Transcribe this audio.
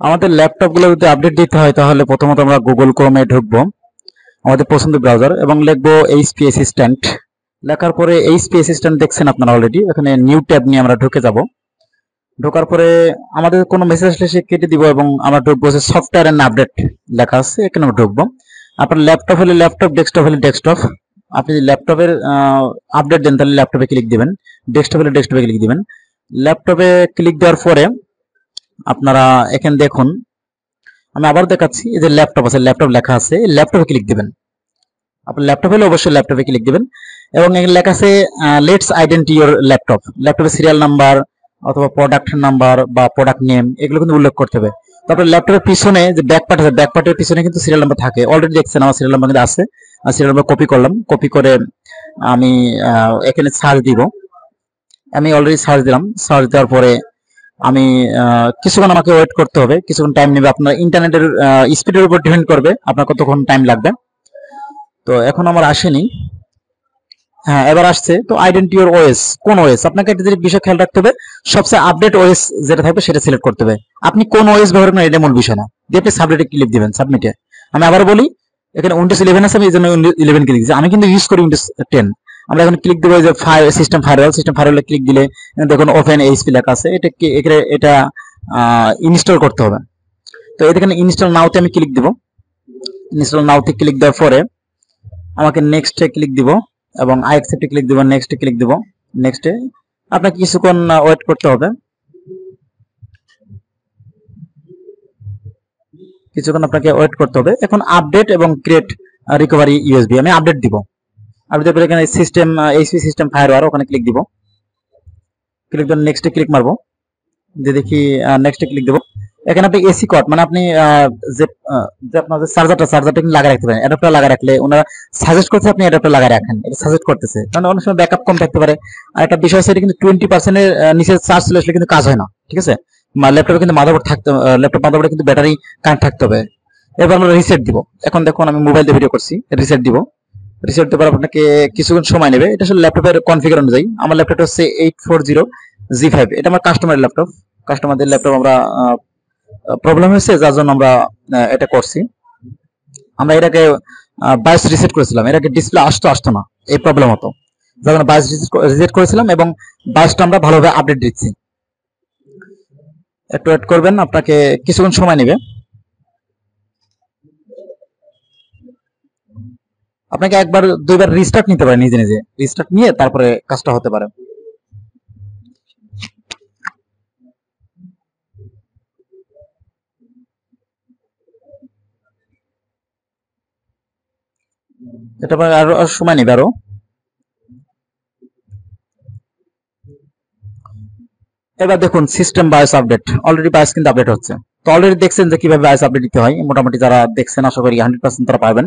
আমাদের ল্যাপটপগুলো যদি আপডেট দিতে হয় তাহলে প্রথমত আমরা গুগল ক্রোমে ঢুকবো, আমাদের পছন্দের ব্রাউজার, এবং লিখবো এইচপি অ্যাসিস্ট্যান্ট। লেখার পরে এইচপি অ্যাসিস্ট্যান্ট দেখছেন আপনারা অলরেডি, এখানে নিউ ট্যাব নিয়ে আমরা ঢুকে যাব। ঢোকার পরে আমাদের কোনো মেসেজ আসলে সে কেটে দিব এবং আমরা ঢুকবো যে সফটওয়্যার এন্ড আপডেট লেখা আছে, এখানে আমরা ঢুকবো। আপনার ল্যাপটপ হলে ল্যাপটপ, ডেস্কটপ হলে ডেস্কটপ। আপনি যদি ল্যাপটপের আপডেট দেন তাহলে ল্যাপটপে ক্লিক দিবেন, ডেস্কটপ হলে ডেস্কটপে ক্লিক দিবেন। ল্যাপটপে ক্লিক দেওয়ার পরে আপনারা এখানে দেখুন, আমি আবার দেখাচ্ছি, এই যে ল্যাপটপ আছে, ল্যাপটপ লেখা আছে, ল্যাপটপে ক্লিক দিবেন। আপনার ল্যাপটপ হলে অবশ্যই ল্যাপটপে ক্লিক দিবেন এবং এখানে লেখা আছে লেটস আইডেন্টি ইউর ল্যাপটপ। ল্যাপটপের সিরিয়াল নাম্বার অথবা প্রোডাক্ট নাম্বার বা প্রোডাক্ট নেম এগুলো কিন্তু উল্লেখ করতে হবে। তারপরে ল্যাপটপের পিছনে যে ব্যাকপার্ট আছে, ব্যাকপার্টের পিছনে কিন্তু সিরিয়াল নাম্বার থাকে, অলরেডি দেখছেন আমার সিরিয়াল নাম্বার কিন্তু আছে। সিরিয়াল নাম্বার কপি করলাম, কপি করে আমি এখানে সার্চ দিব। আমি অলরেডি সার্চ দিলাম, সার্চ দেওয়ার পরে আমি কিছুক্ষণ আমাকে ওয়েট করতে হবে, কিছুক্ষণ টাইম নেবে। আপনার ইন্টারনেটের স্পিডের উপর ডিপেন্ড করবে আপনার কতক্ষণ টাইম লাগবে। তো এখন আমার আসেনি, হ্যাঁ এবার আসছে। তো আইডেন্টি ইউর ওএস, কোন ওএস, আপনাকে একটা বিষয় খেয়াল রাখতে হবে, সবচেয়ে আপডেট ওএস যেটা থাকবে সেটা সিলেক্ট করতে হবে। আপনি কোন ওএস ব্যবহার করেন এটা মূল বিষয় না, দিয়ে আপনি সাবমিটে ক্লিক দিবেন, সাবমিটে। আমি আবার বলি, এখানে উইন্ডোজ 11 আছে, আমি এই জন্য উইন্ডোজ 11 ক্লিক দিচ্ছি। আমি কিন্তু ইউজ করি উইন্ডোজ 10। আমরা এখন ক্লিক দেবো যে সিস্টেম ফায়ারওয়াল, সিস্টেম ফায়ারওয়ালে ক্লিক দিলে দেখুন ওপেন এইচপি লেখা আছে, এটা ইনস্টল করতে হবে। তো এখানে ইনস্টল নাওতে আমি ক্লিক দিব। ইনস্টল নাওতে ক্লিক দেওয়ার পরে আমাকে নেক্সটে ক্লিক দিব এবং আই অ্যাকসেপ্টে ক্লিক দিব, নেক্সটে ক্লিক দিব। নেক্সটে আপনাকে কিছুক্ষণ ওয়েট করতে হবে, কিছুক্ষণ আপনাকে ওয়েট করতে হবে। এখন আপডেট এবং ক্রিয়েট রিকভারি ইউএসবি, আমি আপডেট দিব। আপডেট পরে এখানে সিস্টেম এইচপি সিস্টেম ফায়ারওয়াল, ওখানে ক্লিক দিব। ক্লিক দিয়ে নেক্সটে ক্লিক মারবো, যে দেখি নেক্সটে ক্লিক দেবো। এখানে আপনি এসি কট মানে আপনি যে আপনার চার্জারটা লাগাই রাখতে পারেন। অ্যাডাপ্টার লাগাই রাখলে ওনারা সাজেস্ট করছে আপনি অ্যাডাপ্টার লাগাই রাখেন, এটা সাজেস্ট করতেছে, কারণ অনেক সময় ব্যাকআপ কম থাকতে পারে। আর একটা বিষয় আছে, এটা কিন্তু 20% এর নিচে চার্জ চলে আসলে কিন্তু কাজ হয় না, ঠিক আছে। ল্যাপটপে কিন্তু মাদারবোর্ড থাকতে, ল্যাপটপ মাদারবোর্ডে কিন্তু ব্যাটারি কানেক্ট থাকতে হবে। এবার আমরা রিসেট দিব। এখন দেখুন আমি মোবাইল দিয়ে ভিডিও করছি, রিসেট দিব। রিসেট দেওয়ার আপনাকে কিছুক্ষণ সময় নেবে, এটা আসলে ল্যাপটপের কনফিগার অনুযায়ী। আমার ল্যাপটপটা হচ্ছে 840G5, এটা আমার কাস্টমারের ল্যাপটপ। কাস্টমারদের ল্যাপটপ আমরা প্রবলেম হয়েছে যার জন্য আমরা এটা করছি। আমরা এটাকে 22 রিসেট করেছিলাম, এটাকে ডিসপ্লে আসতো না, এই প্রবলেম হতো, যার জন্য 22 রিসেট করেছিলাম এবং 22টা আমরা ভালোভাবে আপডেট দিচ্ছি। একটু ওয়েট করবেন, আপনাকে কিছুক্ষণ সময় নেবে। আপনাকে একবার দুইবার রিস্টার্ট নিতে পারে, নিজে নিজে রিস্টার্ট নিয়ে তারপরে কাজটা হতে পারে। এটা আরো সময় নেবে আরো। এবার দেখুন system bias update, already bias কিন্তু আপডেট হচ্ছে। তো অলরেডি দেখছেন যে কিভাবে বায়োস আপডেট দিতে হয়, মোটামুটি যারা দেখছেন আশা করি 100% তারা পারবেন।